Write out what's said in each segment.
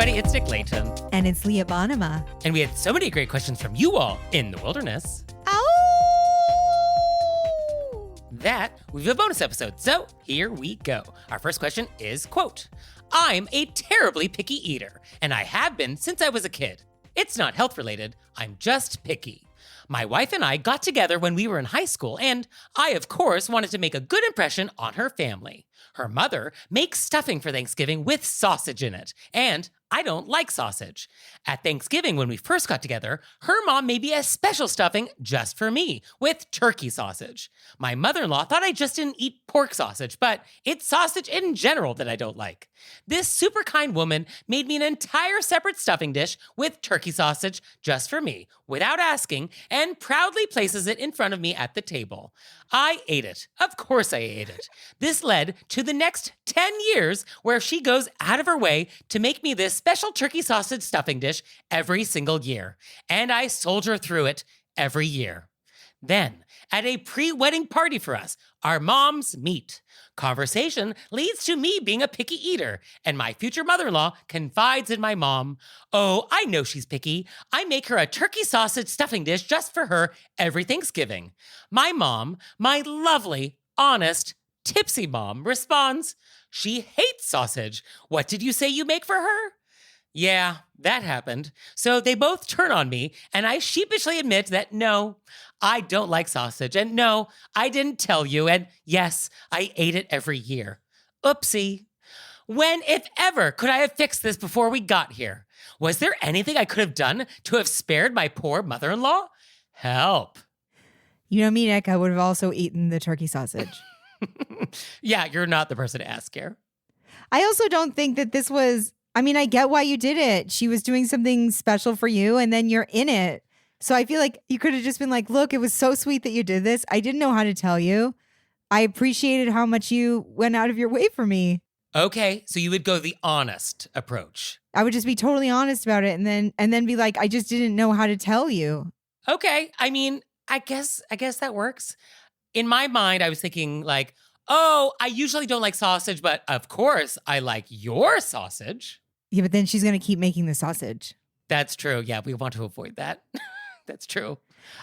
everybody, it's Nick Layton. And it's Leah Bonema. And we had so many great questions from you all in the wilderness that we've a bonus episode. So here we go. Our first question is, quote, I'm a terribly picky eater, and I have been since I was a kid. It's not health related, I'm just picky. My wife and I got together when we were in high school, and I, of course, wanted to make a good impression on her family. Her mother makes stuffing for Thanksgiving with sausage in it, and I don't like sausage. At Thanksgiving, when we first got together, her mom made me a special stuffing just for me with turkey sausage. My mother-in-law thought I just didn't eat pork sausage, but it's sausage in general that I don't like. This super kind woman made me an entire separate stuffing dish with turkey sausage just for me, without asking, and proudly places it in front of me at the table. I ate it. Of course I ate it. This led to the next 10 years where she goes out of her way to make me this special turkey sausage stuffing dish every single year. And I soldier through it every year. Then, at a pre-wedding party for us, our moms meet. Conversation leads to me being a picky eater, and my future mother-in-law confides in my mom. Oh, I know she's picky. I make her a turkey sausage stuffing dish just for her every Thanksgiving. My mom, my lovely, honest, tipsy mom, responds, she hates sausage. What did you say you make for her? Yeah, that happened. So they both turn on me, and I sheepishly admit that no, I don't like sausage, and no, I didn't tell you, and yes, I ate it every year. Oopsie. When, if ever, could I have fixed this before we got here? Was there anything I could have done to have spared my poor mother-in-law? Help. You know me, Nick, I would have also eaten the turkey sausage. Yeah, you're not the person to ask here. I also don't think that this was, I mean, I get why you did it. She was doing something special for you, and then you're in it. So I feel like you could have just been like, look, it was so sweet that you did this. I didn't know how to tell you. I appreciated how much you went out of your way for me. Okay, so you would go the honest approach. I would just be totally honest about it and then be like, I just didn't know how to tell you. Okay, I mean, I guess that works. In my mind, I was thinking like, oh, I usually don't like sausage, but of course I like your sausage. Yeah, but then she's going to keep making the sausage. That's true. Yeah, we want to avoid that. That's true.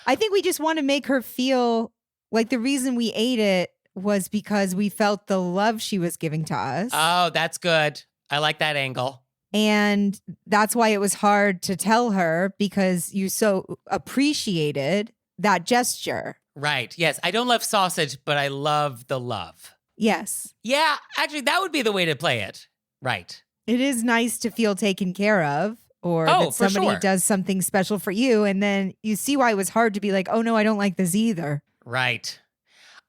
I think we just want to make her feel like the reason we ate it was because we felt the love she was giving to us. Oh, that's good. I like that angle. And that's why it was hard to tell her, because you so appreciated that gesture. Right. Yes. I don't love sausage, but I love the love. Yes. Yeah, actually, that would be the way to play it. Right. It is nice to feel taken care of, or Oh, that somebody for sure. does something special for you. And then you see why it was hard to be like, oh, no, I don't like this either. Right.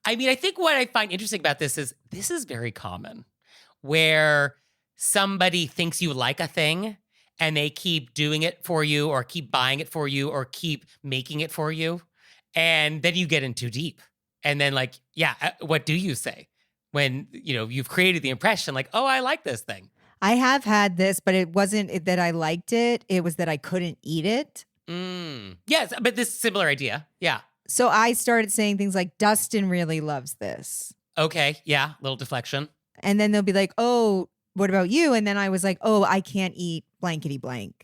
I mean, I think what I find interesting about this is very common, where somebody thinks you like a thing and they keep doing it for you or keep buying it for you or keep making it for you. And then you get in too deep. And then like, yeah, what do you say when, you've created the impression like, oh, I like this thing? I have had this, but it wasn't that I liked it. It was that I couldn't eat it. Yes, but this similar idea. Yeah. So I started saying things like, Dustin really loves this. Okay. Yeah. Little deflection. And then they'll be like, oh, what about you? And then I was like, oh, I can't eat blankety blank.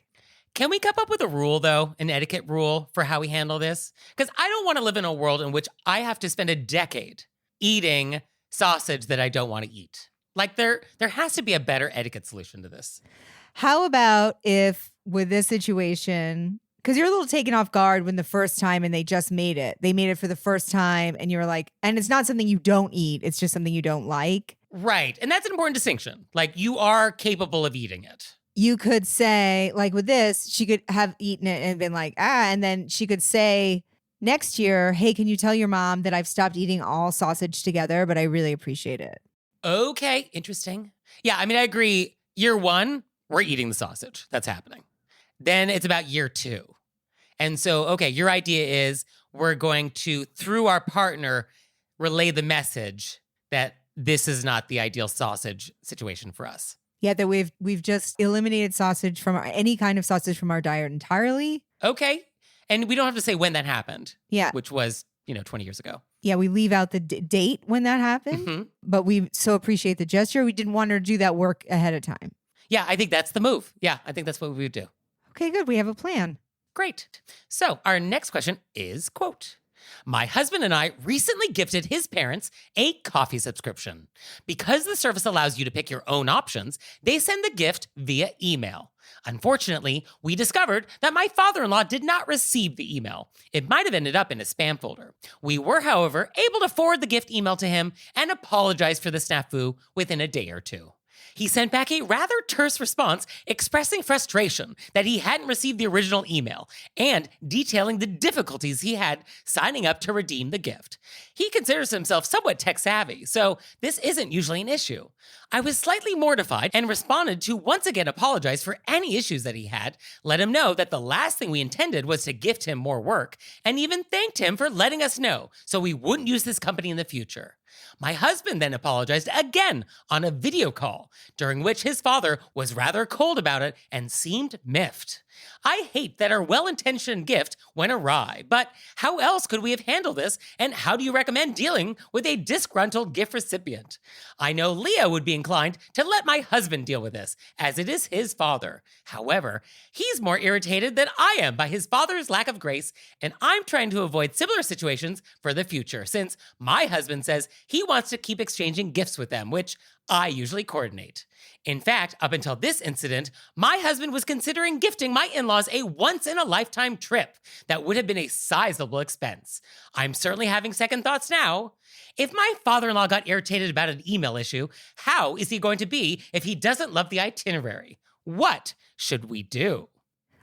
Can we come up with a rule, though, an etiquette rule for how we handle this? Because I don't want to live in a world in which I have to spend a decade eating sausage that I don't want to eat. Like there has to be a better etiquette solution to this. How about if with this situation, because you're a little taken off guard when the first time and they just made it. They made it for the first time and you're like, and it's not something you don't eat. It's just something you don't like. Right. And that's an important distinction. Like you are capable of eating it. You could say, like with this, she could have eaten it and been like, and then she could say next year, hey, can you tell your mom that I've stopped eating all sausage together, but I really appreciate it. Okay, interesting. Yeah, I mean, I agree. Year one, we're eating the sausage. That's happening. Then it's about year two. And so, okay, your idea is we're going to, through our partner, relay the message that this is not the ideal sausage situation for us. Yeah, that we've just eliminated sausage from any kind of sausage from our diet entirely. Okay. And we don't have to say when that happened. Yeah. Which was, 20 years ago. Yeah, we leave out the date when that happened, but we so appreciate the gesture. We didn't want her to do that work ahead of time. Yeah, I think that's the move. Yeah, I think that's what we would do. Okay, good. We have a plan. Great. So our next question is, quote, my husband and I recently gifted his parents a coffee subscription. Because the service allows you to pick your own options, they send the gift via email. Unfortunately, we discovered that my father-in-law did not receive the email. It might have ended up in a spam folder. We were, however, able to forward the gift email to him and apologize for the snafu within a day or two. He sent back a rather terse response expressing frustration that he hadn't received the original email and detailing the difficulties he had signing up to redeem the gift. He considers himself somewhat tech-savvy, so this isn't usually an issue. I was slightly mortified and responded to once again apologize for any issues that he had, let him know that the last thing we intended was to gift him more work, and even thanked him for letting us know so we wouldn't use this company in the future. My husband then apologized again on a video call, during which his father was rather cold about it and seemed miffed. I hate that our well-intentioned gift went awry, but how else could we have handled this, and how do you recommend dealing with a disgruntled gift recipient? I know Leah would be inclined to let my husband deal with this, as it is his father. However, he's more irritated than I am by his father's lack of grace, and I'm trying to avoid similar situations for the future, since my husband says he wants to keep exchanging gifts with them, which I usually coordinate. In fact, up until this incident, my husband was considering gifting my in-laws a once-in-a-lifetime trip that would have been a sizable expense. I'm certainly having second thoughts now. If my father-in-law got irritated about an email issue, how is he going to be if he doesn't love the itinerary? What should we do?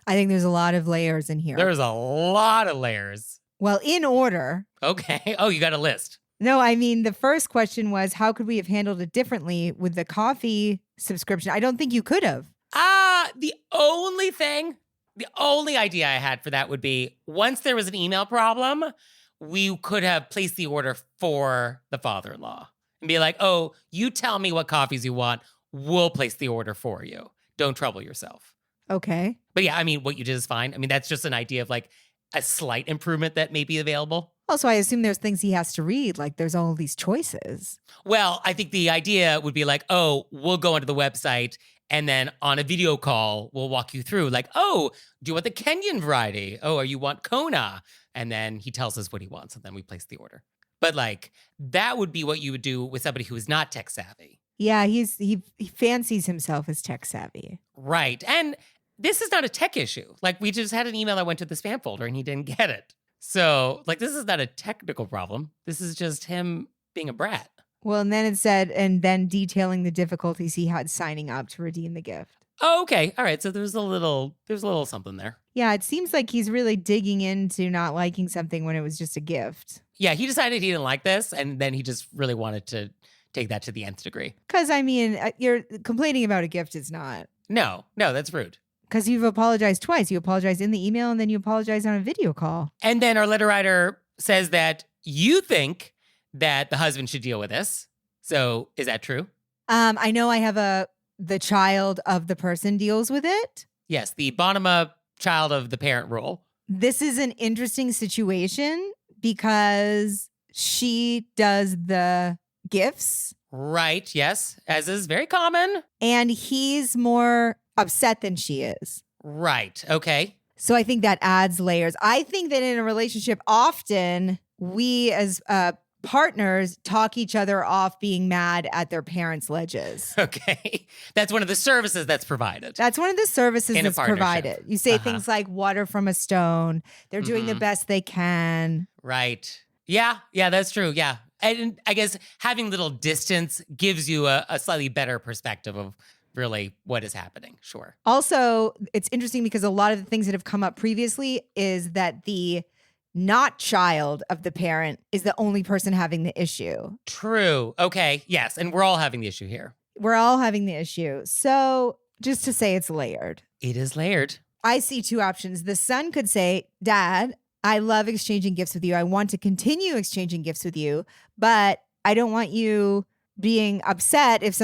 I think there's a lot of layers in here. There's a lot of layers. Well, in order. Okay. Oh, you got a list. No, I mean, the first question was, how could we have handled it differently with the coffee subscription? I don't think you could have. The only idea I had for that would be once there was an email problem, we could have placed the order for the father-in-law and be like, oh, you tell me what coffees you want. We'll place the order for you. Don't trouble yourself. Okay. But yeah, I mean, what you did is fine. I mean, that's just an idea of like a slight improvement that may be available. Also, I assume there's things he has to read, like there's all these choices. Well, I think the idea would be like, oh, we'll go onto the website and then on a video call, we'll walk you through like, oh, do you want the Kenyan variety? Oh, or you want Kona? And then he tells us what he wants and then we place the order. But like, that would be what you would do with somebody who is not tech savvy. Yeah, he fancies himself as tech savvy. Right. And this is not a tech issue. Like we just had an email that went to the spam folder and he didn't get it. So, like, this is not a technical problem. This is just him being a brat. Well, and then it said, and then detailing the difficulties he had signing up to redeem the gift. Oh, okay. All right. So there's a little something there. Yeah, it seems like he's really digging into not liking something when it was just a gift. Yeah, he decided he didn't like this, and then he just really wanted to take that to the nth degree. Because, I mean, you're complaining about a gift is not. No, that's rude. Because you've apologized twice. You apologize in the email and then you apologize on a video call. And then our letter writer says that you think that the husband should deal with this. So is that true? I know I have the child of the person deals with it. Yes, the Bonema child of the parent role. This is an interesting situation because she does the gifts. Right, yes, as is very common. And he's more upset than she is. Right, okay. So I think that adds layers. I think that in a relationship, often we as partners talk each other off being mad at their parents' ledges. Okay. That's one of the services that's provided. That's one of the services that's provided. You say things like water from a stone. They're doing the best they can. Right. Yeah, that's true. Yeah. And I guess having little distance gives you a slightly better perspective of really what is happening. Sure. Also, it's interesting because a lot of the things that have come up previously is that the not child of the parent is the only person having the issue. True. Okay. Yes. And we're all having the issue here. We're all having the issue. So just to say it's layered. It is layered. I see two options. The son could say, Dad, I love exchanging gifts with you. I want to continue exchanging gifts with you, but I don't want you being upset if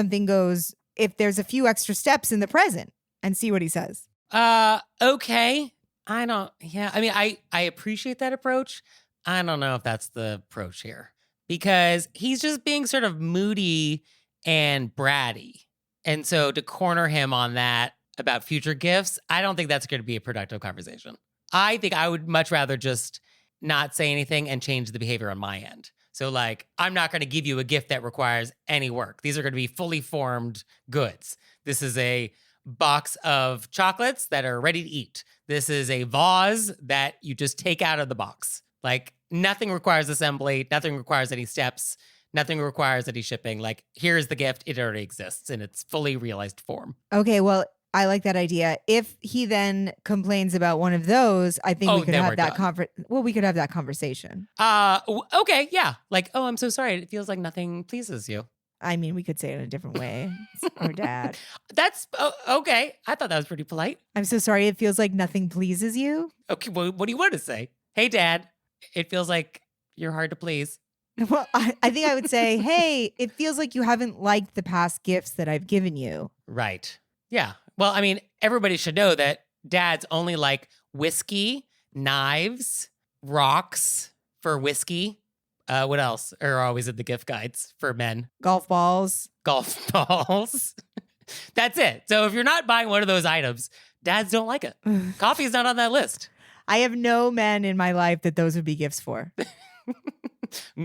if there's a few extra steps in the present, and see what he says. Okay. I mean, I appreciate that approach. I don't know if that's the approach here because he's just being sort of moody and bratty. And so to corner him on that about future gifts, I don't think that's going to be a productive conversation. I think I would much rather just not say anything and change the behavior on my end. So like, I'm not going to give you a gift that requires any work. These are going to be fully formed goods. This is a box of chocolates that are ready to eat. This is a vase that you just take out of the box. Like, nothing requires assembly. Nothing requires any steps. Nothing requires any shipping. Like, here's the gift. It already exists in its fully realized form. Okay, well, I like that idea. If he then complains about one of those, I think we could have that we could have that conversation. Okay, yeah. Like, oh, I'm so sorry. It feels like nothing pleases you. I mean, we could say it in a different way. It's our dad. That's okay. I thought that was pretty polite. I'm so sorry. It feels like nothing pleases you. Okay, well, what do you want to say? Hey, Dad, it feels like you're hard to please. Well, I think I would say, hey, it feels like you haven't liked the past gifts that I've given you. Right. Yeah. Well, I mean, everybody should know that dads only like whiskey, knives, rocks for whiskey. What else are always in the gift guides for men? Golf balls. Golf balls. That's it. So if you're not buying one of those items, dads don't like it. Coffee is not on that list. I have no men in my life that those would be gifts for.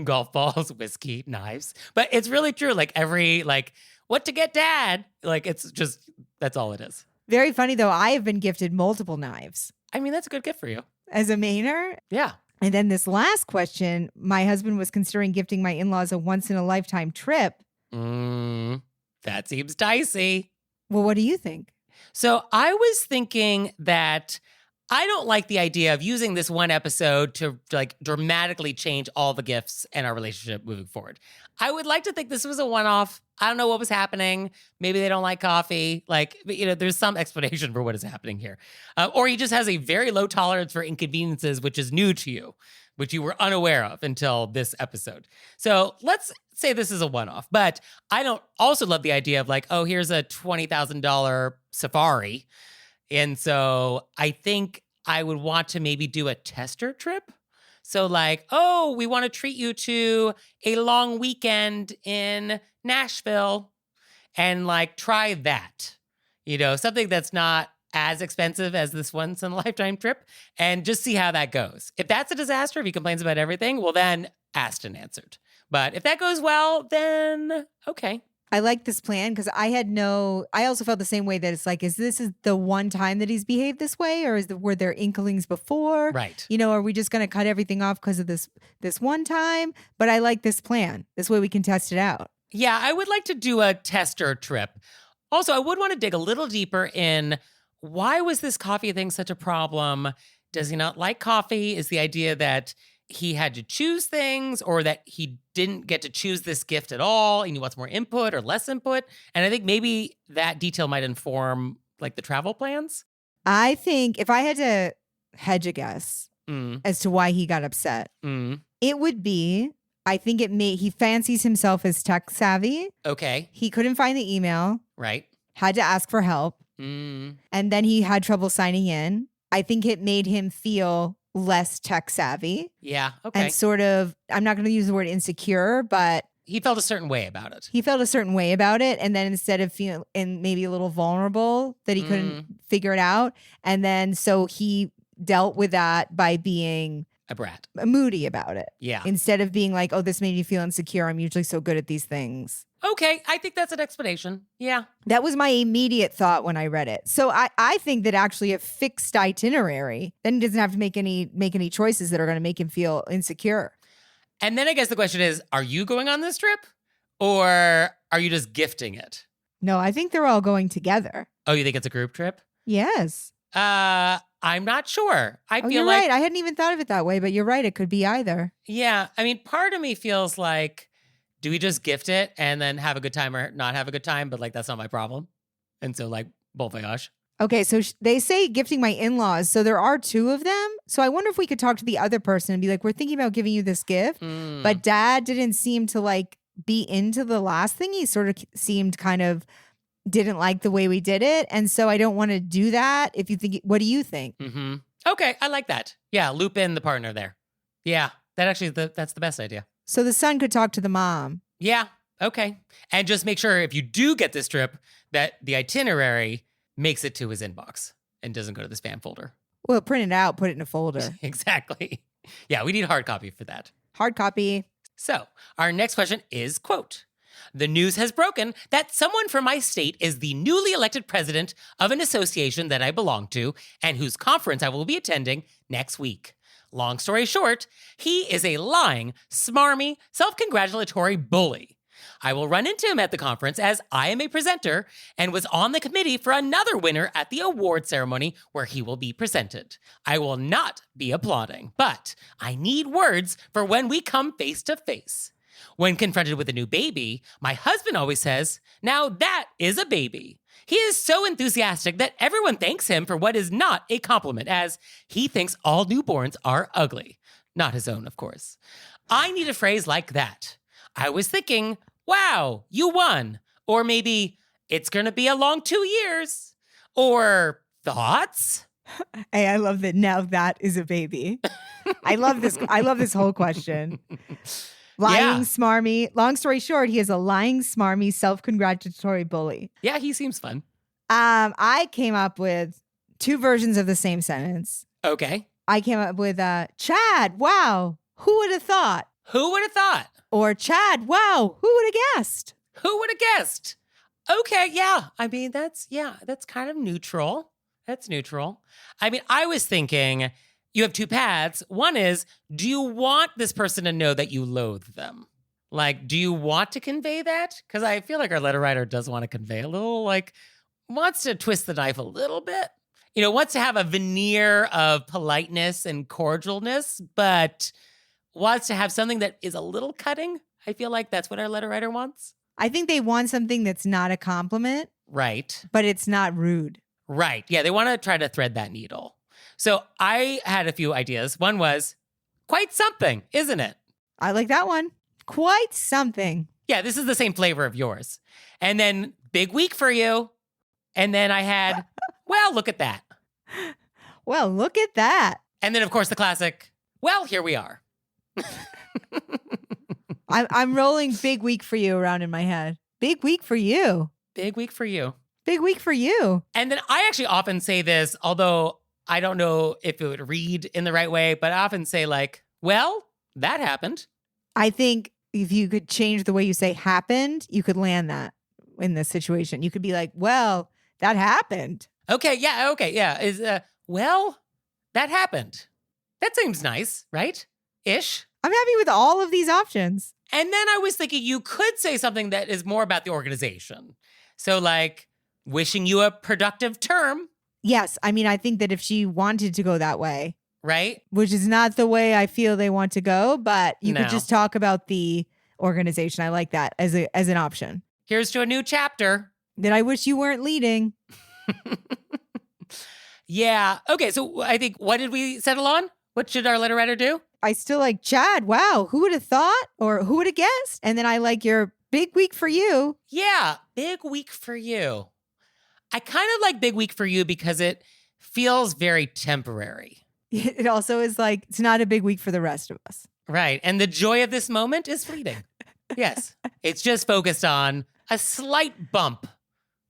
Golf balls, whiskey, knives. But it's really true. Like what to get dad? Like, it's just, that's all it is. Very funny though. I have been gifted multiple knives. I mean, that's a good gift for you. As a Mainer? Yeah. And then this last question, my husband was considering gifting my in-laws a once-in-a-lifetime trip. That seems dicey. Well, what do you think? So I was thinking that I don't like the idea of using this one episode to like dramatically change all the gifts and our relationship moving forward. I would like to think this was a one-off. I don't know what was happening. Maybe they don't like coffee. Like, there's some explanation for what is happening here. Or he just has a very low tolerance for inconveniences, which is new to you, which you were unaware of until this episode. So let's say this is a one-off. But I don't also love the idea of like, oh, here's a $20,000 safari. And so I think I would want to maybe do a tester trip. So like, oh, we want to treat you to a long weekend in Nashville and like try that, something that's not as expensive as this once in a lifetime trip and just see how that goes. If that's a disaster, if he complains about everything, well then asked and answered. But if that goes well, then okay. I like this plan because I also felt the same way that it's like, is this the one time that he's behaved this way or were there inklings before? Right. Are we just going to cut everything off because of this one time? But I like this plan. This way we can test it out. Yeah, I would like to do a tester trip. Also, I would want to dig a little deeper in why was this coffee thing such a problem? Does he not like coffee? Is the idea that he had to choose things or that he didn't get to choose this gift at all and he wants more input or less input? And I think maybe that detail might inform like the travel plans. I think if I had to hedge a guess as to why he got upset, it would be, I think he fancies himself as tech savvy. Okay. He couldn't find the email. Right. Had to ask for help. And then he had trouble signing in. I think it made him feel less tech savvy. Yeah, okay. And sort of, I'm not going to use the word insecure, but he felt a certain way about it. And then instead of feeling maybe a little vulnerable that he couldn't figure it out. And then so he dealt with that by being a brat, moody about it. Yeah. Instead of being like, oh, this made me feel insecure. I'm usually so good at these things. Okay, I think that's an explanation. Yeah. That was my immediate thought when I read it. So I think that actually a fixed itinerary, then he doesn't have to make any choices that are going to make him feel insecure. And then I guess the question is, are you going on this trip or are you just gifting it? No, I think they're all going together. Oh, you think it's a group trip? Yes. I'm not sure. You're right. I hadn't even thought of it that way, but you're right. It could be either. Yeah. I mean, part of me feels like, do we just gift it and then have a good time or not have a good time? But like, that's not my problem. And so like, bon voyage. Okay. So they say gifting my in-laws. So there are two of them. So I wonder if we could talk to the other person and be like, we're thinking about giving you this gift. But dad didn't seem to like be into the last thing. He sort of seemed kind of didn't like the way we did it. And so I don't want to do that. If you think, what do you think? Okay. I like that. Yeah. Loop in the partner there. Yeah. That's the best idea. So the son could talk to the mom. Yeah. Okay. And just make sure if you do get this trip that the itinerary makes it to his inbox and doesn't go to the spam folder. Well, print it out, put it in a folder. Exactly. Yeah, we need hard copy for that. Hard copy. So our next question is, quote, the news has broken that someone from my state is the newly elected president of an association that I belong to and whose conference I will be attending next week. Long story short, he is a lying, smarmy, self-congratulatory bully. I will run into him at the conference as I am a presenter and was on the committee for another winner at the award ceremony where he will be presented. I will not be applauding, but I need words for when we come face to face. When confronted with a new baby, my husband always says, now that is a baby. He is so enthusiastic that everyone thanks him for what is not a compliment, as he thinks all newborns are ugly. Not his own, of course. I need a phrase like that. I was thinking, wow, you won. Or maybe, it's going to be a long 2 years. Or thoughts? Hey, I love that. Now that is a baby. I love this. I love this whole question. Lying, smarmy. Long story short, he is a lying, smarmy, self-congratulatory bully. Yeah, he seems fun. I came up with 2 versions of the same sentence. Okay. I came up with Chad, wow, who would have thought? Who would have thought? Or Chad, wow, who would have guessed? Who would have guessed? Okay, yeah. I mean, that's kind of neutral. That's neutral. I mean, I was thinking you have 2 paths. One is, do you want this person to know that you loathe them? Like, do you want to convey that? Because I feel like our letter writer does want to convey a little, like, wants to twist the knife a little bit. You know, wants to have a veneer of politeness and cordialness, but wants to have something that is a little cutting. I feel like that's what our letter writer wants. I think they want something that's not a compliment. Right. But it's not rude. Right. Yeah, they want to try to thread that needle. So I had a few ideas. One was, quite something, isn't it? I like that one. Quite something. Yeah, this is the same flavor of yours. And then, big week for you. And then I had, well, look at that. Well, look at that. And then, of course, the classic, well, here we are. I'm rolling big week for you around in my head. Big week for you. Big week for you. Big week for you. And then I actually often say this, although I don't know if it would read in the right way, but I often say like, well, that happened. I think if you could change the way you say happened, you could land that in this situation. You could be like, well, that happened. Okay, yeah. Well, that happened. That seems nice, right? Ish. I'm happy with all of these options. And then I was thinking you could say something that is more about the organization. So like, wishing you a productive term. Yes. I mean, I think that if she wanted to go that way. Right? Which is not the way I feel they want to go, but you could just talk about the organization. I like that as an option. Here's to a new chapter. That I wish you weren't leading. Yeah. Okay. So I think, what did we settle on? What should our letter writer do? I still like Chad. Wow. Who would have thought? Or who would have guessed? And then I like your big week for you. Yeah. Big week for you. I kind of like big week for you because it feels very temporary. It also is like, it's not a big week for the rest of us. Right. And the joy of this moment is fleeting. Yes. It's just focused on a slight bump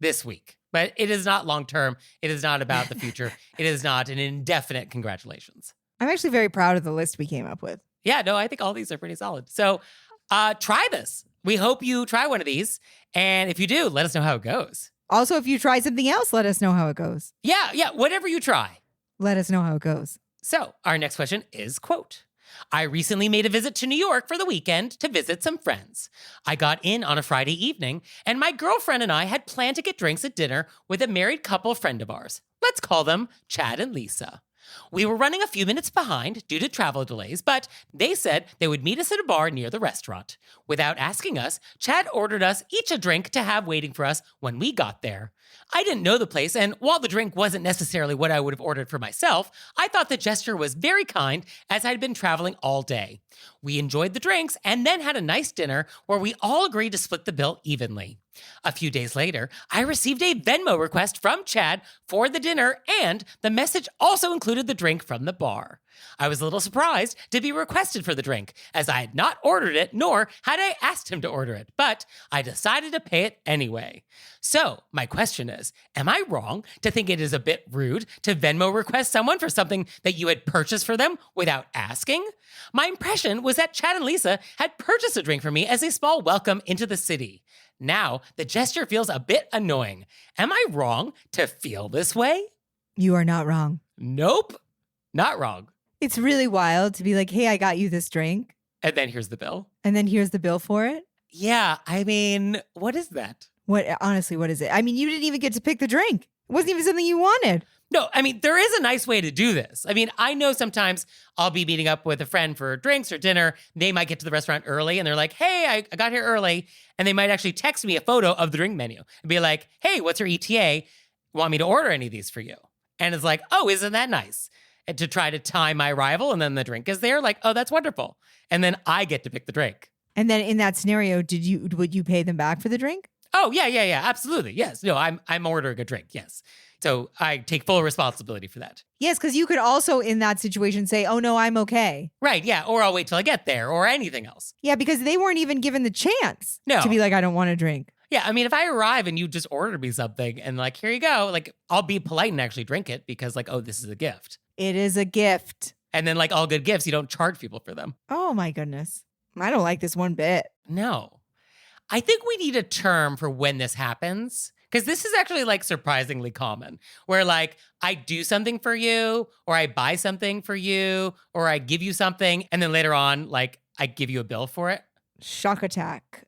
this week, but it is not long term. It is not about the future. It is not an indefinite congratulations. I'm actually very proud of the list we came up with. Yeah, no, I think all these are pretty solid. So try this. We hope you try one of these. And if you do, let us know how it goes. Also, if you try something else, let us know how it goes. Yeah, whatever you try. Let us know how it goes. So our next question is, quote, I recently made a visit to New York for the weekend to visit some friends. I got in on a Friday evening, and my girlfriend and I had planned to get drinks at dinner with a married couple friend of ours. Let's call them Chad and Lisa. We were running a few minutes behind due to travel delays, but they said they would meet us at a bar near the restaurant. Without asking us, Chad ordered us each a drink to have waiting for us when we got there. I didn't know the place, and while the drink wasn't necessarily what I would have ordered for myself, I thought the gesture was very kind as I'd been traveling all day. We enjoyed the drinks and then had a nice dinner where we all agreed to split the bill evenly. A few days later, I received a Venmo request from Chad for the dinner, and the message also included the drink from the bar. I was a little surprised to be requested for the drink, as I had not ordered it, nor had I asked him to order it, but I decided to pay it anyway. So, my question is, am I wrong to think it is a bit rude to Venmo request someone for something that you had purchased for them without asking? My impression was that Chad and Lisa had purchased a drink for me as a small welcome into the city. Now, the gesture feels a bit annoying. Am I wrong to feel this way? You are not wrong. Nope, not wrong. It's really wild to be like, hey, I got you this drink. And then here's the bill. And then here's the bill for it. Yeah, I mean, what is that? Honestly, what is it? I mean, you didn't even get to pick the drink. It wasn't even something you wanted. No, I mean, there is a nice way to do this. I mean, I know sometimes I'll be meeting up with a friend for drinks or dinner. They might get to the restaurant early and they're like, hey, I got here early. And they might actually text me a photo of the drink menu and be like, hey, what's your ETA? Want me to order any of these for you? And it's like, oh, isn't that nice? And to try to time my arrival, and then the drink is there, like, oh, that's wonderful. And then I get to pick the drink. And then in that scenario, would you pay them back for the drink? Oh, yeah, absolutely. Yes. No, I'm ordering a drink. Yes. So I take full responsibility for that. Yes, because you could also in that situation say, oh, no, I'm okay. Right. Yeah. Or I'll wait till I get there or anything else. Yeah, because they weren't even given the chance to be like, I don't want a drink. Yeah. I mean, if I arrive and you just ordered me something and like, here you go, like I'll be polite and actually drink it because like, oh, this is a gift. It is a gift. And then like all good gifts, you don't charge people for them. Oh, my goodness. I don't like this one bit. No. I think we need a term for when this happens. Because this is actually like surprisingly common where like I do something for you or I buy something for you or I give you something and then later on like I give you a bill for it. Shock attack.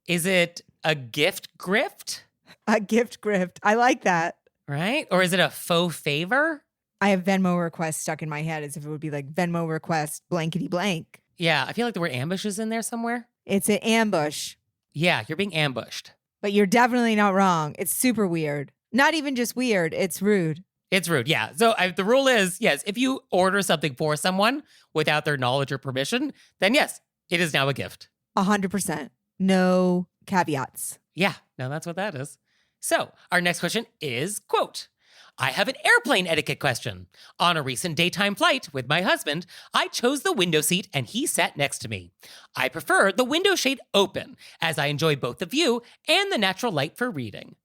Is it a gift grift? A gift grift. I like that. Right? Or is it a faux favor? I have Venmo request stuck in my head as if it would be like Venmo request blankety blank. Yeah, I feel like the word ambush is in there somewhere. It's an ambush. Yeah, you're being ambushed. But you're definitely not wrong. It's super weird. Not even just weird. It's rude. It's rude. Yeah. So the rule is, yes, if you order something for someone without their knowledge or permission, then yes, it is now a gift. 100%. No caveats. Yeah. No, that's what that is. So our next question is, quote, I have an airplane etiquette question. On a recent daytime flight with my husband, I chose the window seat and he sat next to me. I prefer the window shade open, as I enjoy both the view and the natural light for reading.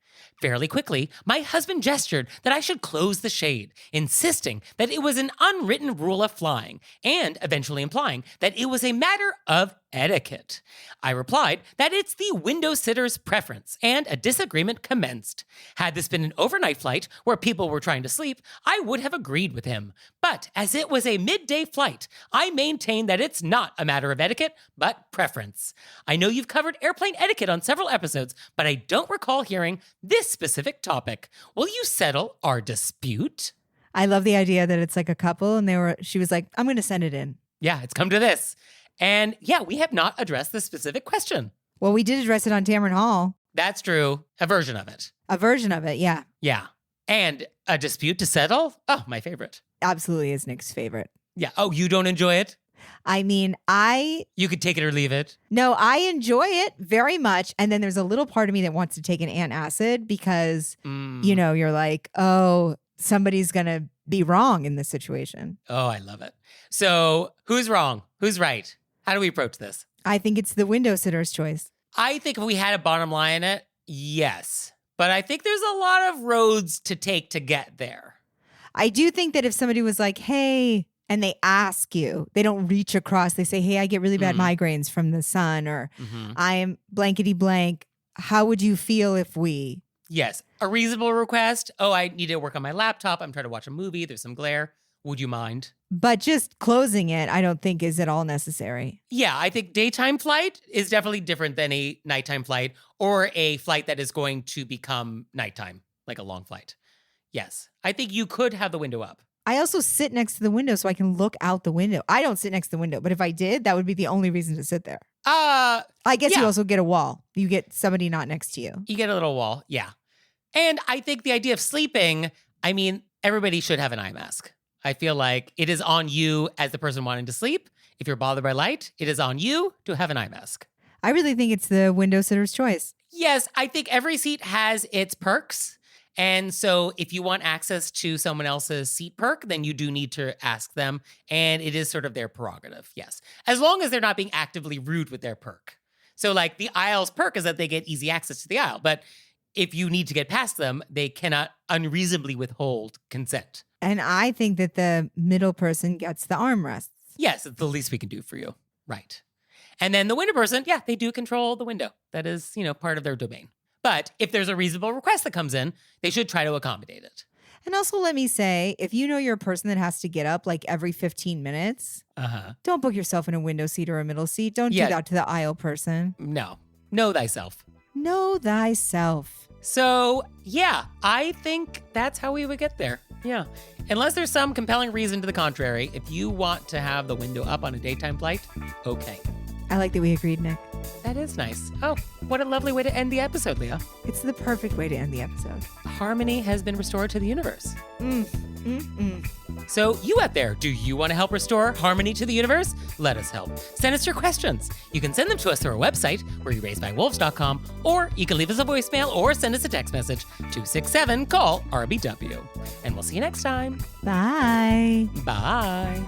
Fairly quickly, my husband gestured that I should close the shade, insisting that it was an unwritten rule of flying, and eventually implying that it was a matter of etiquette. I replied that it's the window sitter's preference, and a disagreement commenced. Had this been an overnight flight where people were trying to sleep, I would have agreed with him. But as it was a midday flight, I maintain that it's not a matter of etiquette, but preference. I know you've covered airplane etiquette on several episodes, but I don't recall hearing this specific topic. Will you settle our dispute? I love the idea that it's like a couple and she was like, I'm going to send it in. Yeah, it's come to this. And yeah, we have not addressed this specific question. Well, we did address it on Tamron Hall. That's true. A version of it. A version of it, yeah. Yeah. And a dispute to settle? Oh, my favorite. Absolutely is Nick's favorite. Yeah. Oh, you don't enjoy it? I mean, You could take it or leave it. No, I enjoy it very much. And then there's a little part of me that wants to take an antacid because, you're like, oh, somebody's going to be wrong in this situation. Oh, I love it. So who's wrong? Who's right? How do we approach this? I think it's the window sitter's choice. I think if we had a bottom line in it, yes. But I think there's a lot of roads to take to get there. I do think that if somebody was like, hey, and they ask you, they don't reach across. They say, hey, I get really bad migraines from the sun, or I am blankety blank. How would you feel if we? Yes. A reasonable request. Oh, I need to work on my laptop. I'm trying to watch a movie. There's some glare. Would you mind? But just closing it, I don't think is at all necessary. Yeah, I think daytime flight is definitely different than a nighttime flight or a flight that is going to become nighttime, like a long flight. Yes, I think you could have the window up. I also sit next to the window so I can look out the window. I don't sit next to the window, but if I did, that would be the only reason to sit there. I guess you also get a wall. You get somebody not next to you. You get a little wall, yeah. And I think the idea of sleeping, I mean, everybody should have an eye mask. I feel like it is on you as the person wanting to sleep. If you're bothered by light, it is on you to have an eye mask. I really think it's the window sitter's choice. Yes, I think every seat has its perks. And so if you want access to someone else's seat perk, then you do need to ask them. And it is sort of their prerogative, yes. As long as they're not being actively rude with their perk. So like the aisle's perk is that they get easy access to the aisle. But if you need to get past them, they cannot unreasonably withhold consent. And I think that the middle person gets the armrests. Yes, it's the least we can do for you. Right. And then the window person, yeah, they do control the window. That is, part of their domain. But if there's a reasonable request that comes in, they should try to accommodate it. And also let me say, if you know you're a person that has to get up like every 15 minutes, don't book yourself in a window seat or a middle seat. Don't do that to the aisle person. No. Know thyself. Know thyself. So, yeah, I think that's how we would get there. Yeah. Unless there's some compelling reason to the contrary, if you want to have the window up on a daytime flight, okay. I like that we agreed, Nick. That is nice. Oh, what a lovely way to end the episode, Leah. It's the perfect way to end the episode. Harmony has been restored to the universe. So you out there, do you want to help restore harmony to the universe? Let us help. Send us your questions. You can send them to us through our website, wereraisedbywolves.com, or you can leave us a voicemail or send us a text message, 267-CALL-RBW. And we'll see you next time. Bye. Bye.